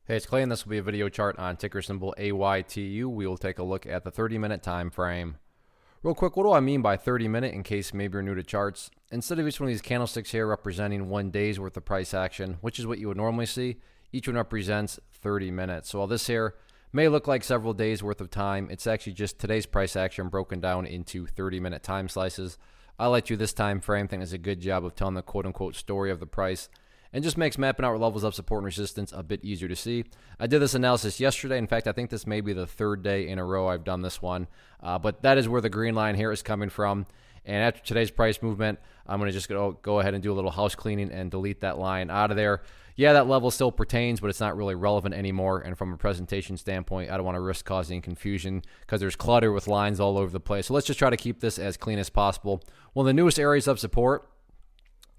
Hey, it's Clay, and this will be a video chart on ticker symbol AYTU. We will take a look at the 30-minute time frame. Real quick, what do I mean by 30-minute in case maybe you're new to charts? Instead of each one of these candlesticks here representing 1 day's worth of price action, which is what you would normally see, each one represents 30 minutes. So while this here may look like several days worth of time, it's actually just today's price action broken down into 30-minute time slices. I like you this time frame. I think it's a good job of telling the quote-unquote story of the price, and just makes mapping out levels of support and resistance a bit easier to see. I did this analysis yesterday. In fact, I think this may be the third day in a row I've done this one, but that is where the green line here is coming from. And after today's price movement, I'm going to just go ahead and do a little house cleaning and delete that line out of there. Yeah, that level still pertains, but it's not really relevant anymore. And from a presentation standpoint, I don't want to risk causing confusion because there's clutter with lines all over the place. So let's just try to keep this as clean as possible. One of the newest areas of support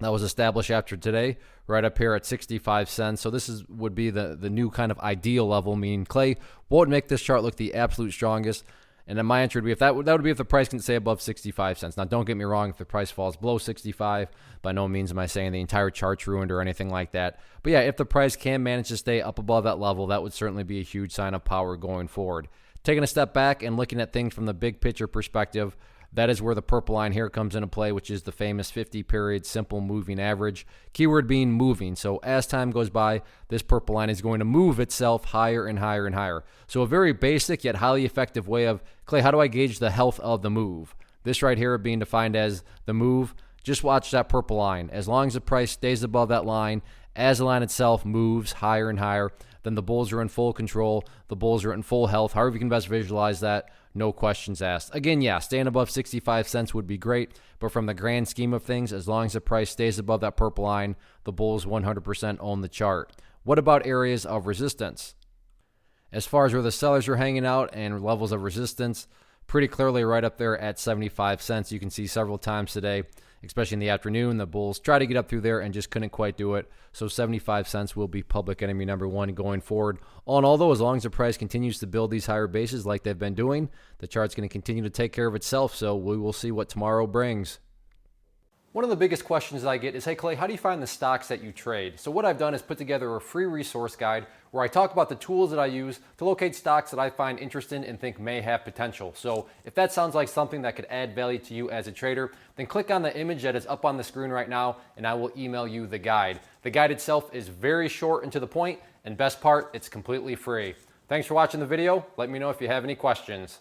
that was established after today, right up here at 65 cents. So this would be the new kind of ideal level, meaning, Clay, what would make this chart look the absolute strongest? And then my answer would be, that would be if the price can stay above 65 cents. Now, don't get me wrong, if the price falls below 65, by no means am I saying the entire chart's ruined or anything like that. But yeah, if the price can manage to stay up above that level, that would certainly be a huge sign of power going forward. Taking a step back and looking at things from the big picture perspective, that is where the purple line here comes into play, which is the famous 50-period simple moving average. Keyword being moving. So as time goes by, this purple line is going to move itself higher and higher and higher. So a very basic yet highly effective way of, Clay, how do I gauge the health of the move? This right here being defined as the move. Just watch that purple line. As long as the price stays above that line, as the line itself moves higher and higher, then the bulls are in full control. The bulls are in full health. However you can best visualize that, no questions asked. Again, yeah, staying above 65 cents would be great, but from the grand scheme of things, as long as the price stays above that purple line, the bulls 100% own the chart. What about areas of resistance? As far as where the sellers are hanging out and levels of resistance, pretty clearly right up there at 75 cents. You can see several times today, especially in the afternoon, the bulls try to get up through there and just couldn't quite do it. So 75 cents will be public enemy number one going forward. All in all, though, as long as the price continues to build these higher bases like they've been doing, the chart's going to continue to take care of itself. So we will see what tomorrow brings. One of the biggest questions that I get is, hey Clay, how do you find the stocks that you trade? So what I've done is put together a free resource guide where I talk about the tools that I use to locate stocks that I find interesting and think may have potential. So if that sounds like something that could add value to you as a trader, then click on the image that is up on the screen right now and I will email you the guide. The guide itself is very short and to the point, and best part, it's completely free. Thanks for watching the video. Let me know if you have any questions.